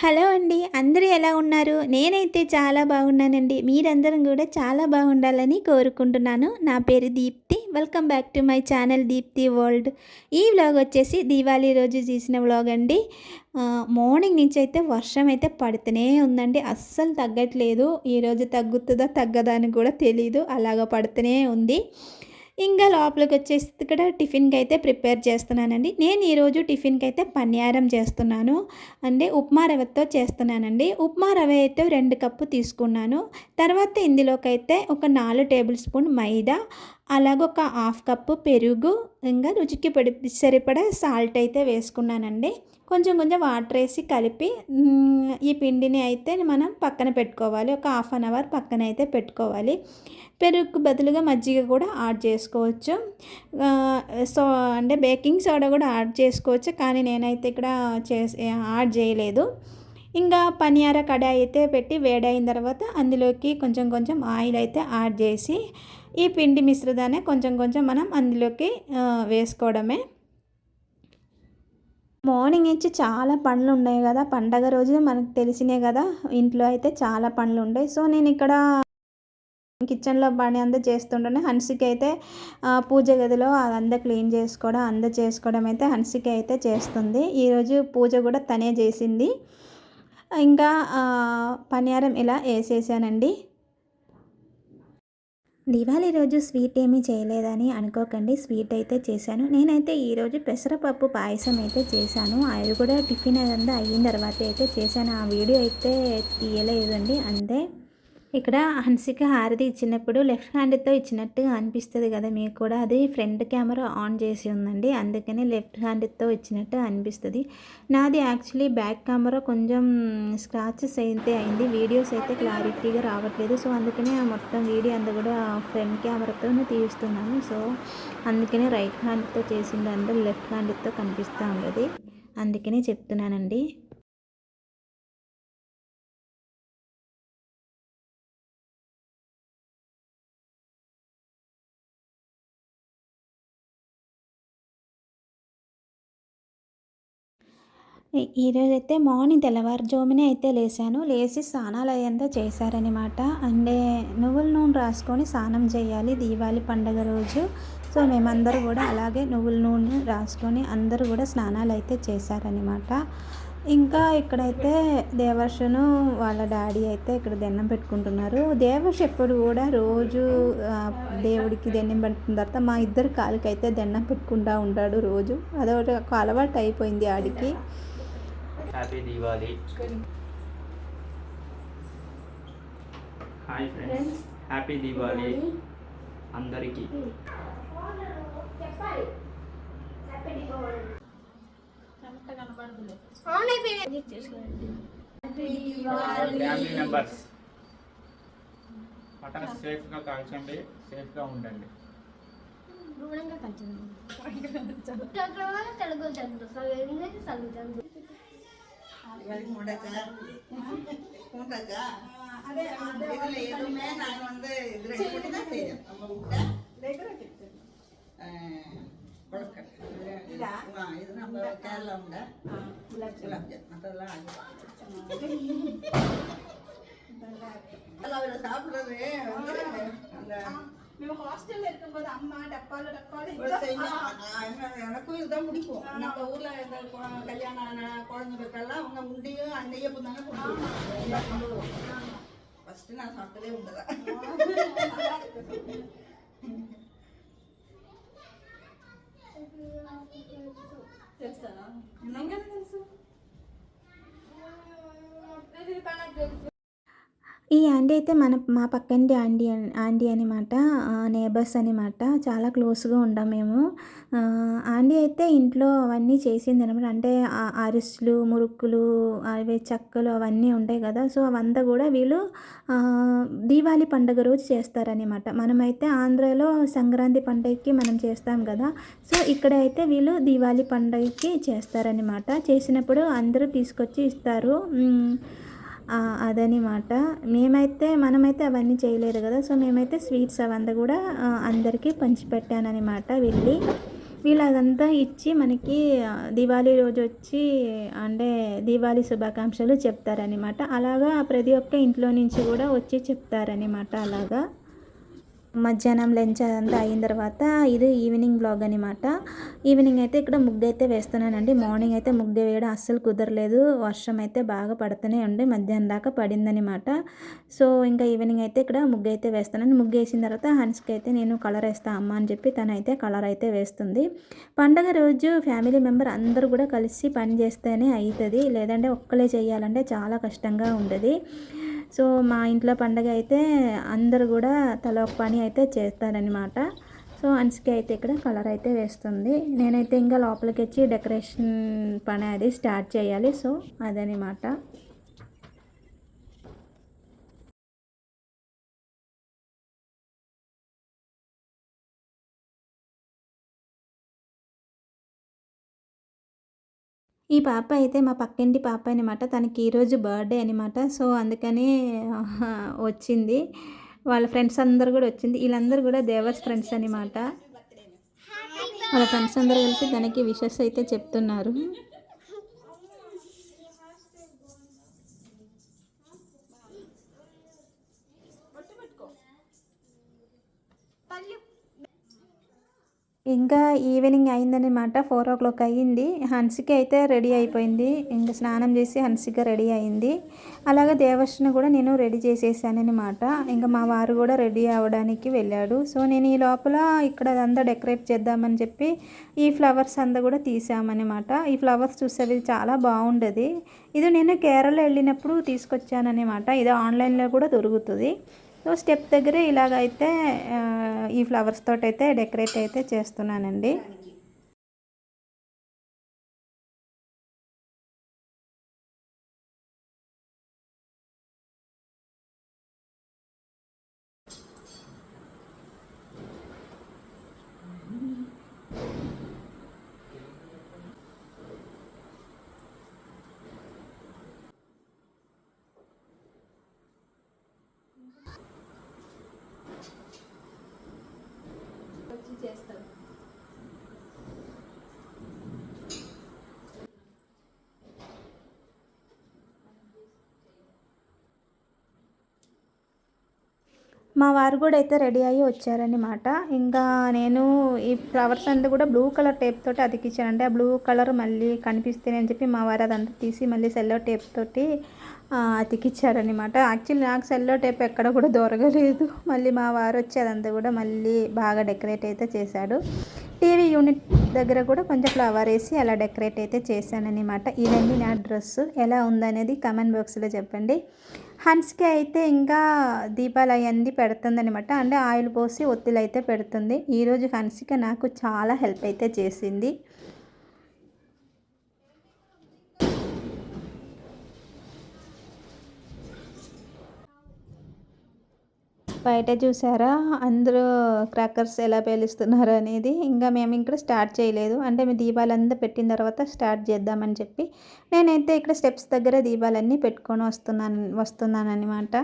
Hello అండి, అందరూ ఎలా ఉన్నారు? నేనైతే చాలా బాగున్నానండి. మీరందరం కూడా చాలా బాగుండాలని కోరుకుంటున్నాను. నా పేరు Deepthi. Welcome back to my channel Deepthi world. ఈ వ్లాగ్ వచ్చేసి దీవాళీ రోజు తీసిన వ్లాగ్ అండి. మార్నింగ్ నుంచి అయితే వర్షం అయితే పడుతూనే ఉందండి, అస్సలు తగ్గట్లేదు. ఈరోజు తగ్గుతుందా తగ్గదా అని కూడా తెలీదు, అలాగ పడుతూనే ఉంది. ఇంకా లోపలికి వచ్చేసి ఇక్కడ టిఫిన్కి అయితే ప్రిపేర్ చేస్తున్నానండి. నేను ఈరోజు టిఫిన్కి అయితే పనియారం చేస్తున్నాను, అంటే ఉప్మా రవ్వతో చేస్తున్నానండి. ఉప్మా రవ్వ అయితే 2 కప్పు తీసుకున్నాను. తర్వాత ఇందులోకి అయితే ఒక 4 టేబుల్ స్పూన్ మైదా, అలాగే ఒక హాఫ్ కప్పు పెరుగు, ఇంకా రుచికి సరిపడా సాల్ట్ అయితే వేసుకున్నానండి. కొంచెం కొంచెం వాటర్ వేసి కలిపి ఈ పిండిని అయితే మనం పక్కన పెట్టుకోవాలి. ఒక హాఫ్ అన్ అవర్ పక్కన అయితే పెట్టుకోవాలి. పెరుగుకు బదులుగా మజ్జిగ కూడా యాడ్ చేసుకోవచ్చు. సో అంటే బేకింగ్ సోడా కూడా యాడ్ చేసుకోవచ్చు, కానీ నేనైతే ఇక్కడ యాడ్ చేయలేదు. ఇంకా పనియార కడాయి అయితే పెట్టి వేడైన తర్వాత అందులోకి కొంచెం కొంచెం ఆయిల్ అయితే యాడ్ చేసి ఈ పిండి మిశ్రదాన్ని కొంచెం కొంచెం మనం అందులోకి వేసుకోవడమే. మార్నింగ్ నుంచి చాలా పనులు ఉన్నాయి కదా, పండగ రోజు మనకు తెలిసినే కదా, ఇంట్లో అయితే చాలా పనులు ఉన్నాయి. సో నేను ఇక్కడ కిచెన్లో పని అంతా చేస్తుంటేనే హన్సిక అయితే పూజ గదిలో అదంతా క్లీన్ చేసుకోవడం అయితే హన్సిక అయితే చేస్తుంది. ఈరోజు పూజ కూడా తనే చేసింది. ఇంకా పనియారం ఇలా వేసేసానండి. దివాళీ రోజు స్వీట్ ఏమీ చేయలేదని అనుకోకండి, స్వీట్ అయితే చేశాను. నేనైతే ఈరోజు పెసరపప్పు పాయసం అయితే చేశాను. అది కూడా టిఫిన్ అదంతా అయిన తర్వాత అయితే చేశాను. ఆ వీడియో అయితే తీయలేదండి, అంతే. ఇక్కడ హన్సిక హారతి ఇచ్చినప్పుడు లెఫ్ట్ హ్యాండ్తో ఇచ్చినట్టు అనిపిస్తుంది కదా మీకు కూడా, అది ఫ్రంట్ కెమెరా ఆన్ చేసి ఉందండి, అందుకని లెఫ్ట్ హ్యాండ్తో ఇచ్చినట్టు అనిపిస్తుంది. నాది యాక్చువల్లీ బ్యాక్ కెమెరా కొంచెం స్క్రాచెస్ అయితే అయింది, వీడియోస్ అయితే క్లారిటీగా రావట్లేదు. సో అందుకనే మొత్తం వీడియో అంతా కూడా ఫ్రంట్ కెమెరాతోనే తీస్తున్నాను. సో అందుకనే రైట్ హ్యాండ్తో చేసింది అందరూ లెఫ్ట్ హ్యాండ్తో కనిపిస్తూ ఉండదు, అందుకనే చెప్తున్నానండి. ఈరోజైతే మార్నింగ్ తెల్లవారుజామునే అయితే లేచి స్నానాలు అయ్యంతా చేశారనమాట. అంటే నువ్వుల నూనె రాసుకొని స్నానం చేయాలి దీవాళి పండగ రోజు. సో మేమందరూ కూడా అలాగే నువ్వుల నూనె రాసుకొని అందరూ కూడా స్నానాలు అయితే చేశారనమాట. ఇంకా ఇక్కడైతే దేవర్షను వాళ్ళ డాడీ అయితే ఇక్కడ దండం పెట్టుకుంటున్నారు. దేవర్ష్ ఎప్పుడు కూడా రోజు దేవుడికి దండం పెట్టుకున్న తర్వాత మా ఇద్దరు కాళ్ళకి అయితే దండం పెట్టుకుంటూ ఉంటాడు రోజు. అదొక అలవాటు అయిపోయింది ఆడికి. Happy Diwali. Hi friends, happy Diwali అందరికీ. ఫ్యామిలీ మెంబర్స్ పక్కన సేఫ్గా కాల్చండి, సేఫ్గా ఉండండి. இது நம்ம கேரளா உண்டை குலாப் ஜாம் மற்றதெல்லாம் சாப்பிட்றது அந்த మేము హాస్టల్లో இருக்கும்போது అమ్మ డప్పాలు எனக்கும் இதுதான் பிடிக்கும். நம்ம ஊர்ல கல்யாணம் ஆன குழந்தைகளுக்கெல்லாம் அவங்க உண்டையும் அன்னையப்பும் தானே கொண்டு ஃபர்ஸ்ட் நான் சாப்பிட்டதே உண்டுதான். తెలుసా తెలుసు ఈ ఆంటీ అయితే మా పక్కంటి ఆంటీ అనమాట, నేబర్స్ అనమాట, చాలా క్లోజ్గా ఉంటాం మేము. ఆంటీ అయితే ఇంట్లో అవన్నీ చేసింది అనమాట, అంటే అరిసెలు, మురుకులు, అవి చెక్కలు అవన్నీ ఉంటాయి కదా. సో అవంతా కూడా వీళ్ళు దీవాళి పండుగ రోజు చేస్తారనమాట. మనమైతే ఆంధ్రాలో సంక్రాంతి పండుగకి మనం చేస్తాం కదా, సో ఇక్కడ అయితే వీళ్ళు దీవాళి పండుగకి చేస్తారనమాట. చేసినప్పుడు అందరూ తీసుకొచ్చి ఇస్తారు, అదనమాట. మనమైతే అవన్నీ చేయలేదు కదా, సో మేమైతే స్వీట్స్ అవంతా కూడా అందరికీ పంచిపెట్టానమాట వెళ్ళి. వీళ్ళు అదంతా ఇచ్చి మనకి దివాళీ రోజు వచ్చి అంటే దీపావళి శుభాకాంక్షలు చెప్తారనమాట. అలాగా ప్రతి ఒక్క ఇంట్లో నుంచి కూడా వచ్చి చెప్తారనమాట. అలాగా మధ్యాహ్నం లంచ్ అదంతా అయిన తర్వాత ఇది ఈవినింగ్ బ్లాగ్ అనమాట. ఈవినింగ్ అయితే ఇక్కడ ముగ్గు అయితే వేస్తున్నానండి. మార్నింగ్ అయితే ముగ్గు వేయడం అస్సలు కుదరలేదు, వర్షం అయితే బాగా పడుతూనే ఉండి మధ్యాహ్నం దాకా పడిందనమాట. సో ఇంకా ఈవినింగ్ అయితే ఇక్కడ ముగ్గు అయితే వేస్తున్నాను. ముగ్గు వేసిన తర్వాత హన్స్కి అయితే నేను కలర్ వేస్తా అమ్మ అని చెప్పి తనైతే కలర్ అయితే వేస్తుంది. పండగ రోజు ఫ్యామిలీ మెంబర్ అందరూ కూడా కలిసి పని చేస్తేనే అవుతుంది, లేదంటే ఒక్కలే చేయాలంటే చాలా కష్టంగా ఉండదు. సో మా ఇంట్లో పండగ అయితే అందరూ కూడా తల ఒక పని అయితే చేస్తారనమాట. సో అన్సిక అయితే ఇక్కడ కలర్ అయితే వేస్తుంది. నేనైతే ఇంకా లోపలికి వచ్చి డెకరేషన్ పని అది స్టార్ట్ చేయాలి. సో అదనమాట. ఈ పాప అయితే మా పక్కింటి పాప అనమాట. తనకి ఈరోజు బర్త్డే అనమాట. సో అందుకని వచ్చింది. వాళ్ళ ఫ్రెండ్స్ అందరూ కూడా వచ్చింది. వీళ్ళందరూ కూడా దేవర్స్ ఫ్రెండ్స్ అనమాట. వాళ్ళ ఫ్రెండ్స్ అందరూ కలిసి తనకి విషెస్ అయితే చెప్తున్నారు. ఇంకా ఈవినింగ్ అయిందనమాట. 4 o'clock అయ్యింది. హన్సిక అయితే రెడీ అయిపోయింది. ఇంకా స్నానం చేసి హన్సిక రెడీ అయింది. అలాగే దేవర్షిని కూడా నేను రెడీ చేసేసానమాట. ఇంకా మా వారు కూడా రెడీ అవ్వడానికి వెళ్ళాడు. సో నేను ఈ లోపల ఇక్కడ అదంతా డెకరేట్ చేద్దామని చెప్పి ఈ ఫ్లవర్స్ అంతా కూడా తీసామన్నమాట. ఈ ఫ్లవర్స్ చూసేది చాలా బాగుండేది. ఇది నేను కేరళ వెళ్ళినప్పుడు తీసుకొచ్చానన్నమాట. ఇది ఆన్లైన్లో కూడా దొరుకుతుంది. సో స్టెప్ దగ్గర ఇలాగైతే ఈ ఫ్లవర్స్ తోటి అయితే డెకరేట్ అయితే చేస్తున్నానండి. మా వారు కూడా అయితే రెడీ అయ్యి వచ్చారనమాట. ఇంకా నేను ఈ ఫ్లవర్స్ అంతా కూడా బ్లూ కలర్ టేప్ తోటి అతికించాను. అంటే ఆ బ్లూ కలర్ మళ్ళీ కనిపిస్తేనే అని చెప్పి మా వారు అదంతా తీసి మళ్ళీ సెల్లో టేప్ తోటి అతికిచ్చారనమాట. యాక్చువల్లీ నాకు సెల్లో టేప్ ఎక్కడ కూడా దొరకలేదు. మళ్ళీ మా వారు వచ్చి అదంతా కూడా మళ్ళీ బాగా డెకరేట్ అయితే చేశాడు. టీవీ యూనిట్ దగ్గర కూడా కొంచెం ఫ్లవర్ వేసి అలా డెకరేట్ అయితే చేశానన్నమాట. ఇదండి నా డ్రెస్. ఎలా ఉందనేది కామెంట్ బాక్స్లో చెప్పండి. హన్స్కి అయితే ఇంకా దీపాలు అవన్నీ పెడుతుందనమాట. అంటే ఆయిల్ పోసి ఒత్తులు అయితే పెడుతుంది. ఈరోజు హన్సిక నాకు చాలా హెల్ప్ అయితే చేసింది. బయట చూసారా అందరూ క్రాకర్స్ ఎలా పేలుస్తున్నారు అనేది. ఇంకా మేము ఇక్కడ స్టార్ట్ చేయలేదు. అంటే మేము దీపాలంతా పెట్టిన తర్వాత స్టార్ట్ చేద్దామని చెప్పి నేనైతే ఇక్కడ స్టెప్స్ దగ్గర దీపాలన్నీ పెట్టుకొని వస్తున్నానన్నమాట.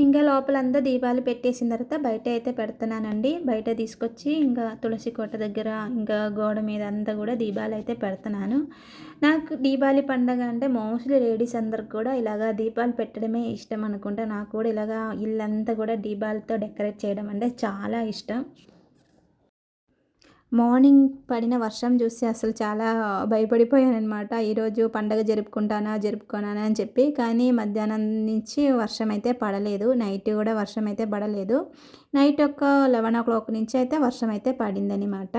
ఇంకా లోపలంతా దీపాలు పెట్టేసిన తర్వాత బయట అయితే పెడుతున్నానండి. బయట తీసుకొచ్చి ఇంకా తులసి కోట దగ్గర ఇంకా గోడ మీద అంతా కూడా దీపాలు అయితే పెడుతున్నాను. నాకు దీపావళి పండగ అంటే మోస్ట్లీ లేడీస్ అందరికి కూడా ఇలాగా దీపాలు పెట్టడమే ఇష్టం అనుకుంటా. నాకు కూడా ఇలాగా ఇల్లంతా కూడా దీపాలతో డెకరేట్ చేయడం అంటే చాలా ఇష్టం. మార్నింగ్ పడిన వర్షం చూసి అసలు చాలా భయపడిపోయాననమాట. ఈరోజు పండగ జరుపుకోనా అని చెప్పి. కానీ మధ్యాహ్నం నుంచి వర్షం అయితే పడలేదు. నైట్ కూడా వర్షం అయితే పడలేదు. నైట్ ఒక 11 o'clock నుంచి అయితే వర్షం అయితే పడిందనమాట.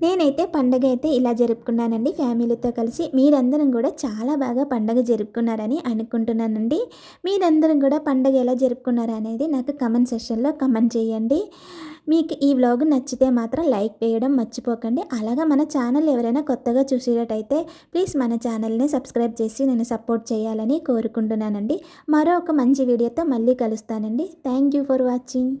నేనైతే పండగ అయితే ఇలా జరుపుకున్నానండి ఫ్యామిలీతో కలిసి. మీరందరం కూడా చాలా బాగా పండగ జరుపుకున్నారని అనుకుంటున్నానండి. మీరందరం కూడా పండగ ఎలా జరుపుకున్నారు అనేది నాకు కమెంట్ సెక్షన్లో కమెంట్ చేయండి. మీకు ఈ వ్లాగ్ నచ్చితే మాత్రం లైక్ వేయడం మర్చిపోకండి. అలాగా మన ఛానల్ ఎవరైనా కొత్తగా చూసేటట్టయితే ప్లీజ్ మన ఛానల్ని సబ్స్క్రైబ్ చేసి నేను సపోర్ట్ చేయాలని కోరుకుంటున్నానండి. మరో ఒక మంచి వీడియోతో మళ్ళీ కలుస్తానండి. Thank you for watching.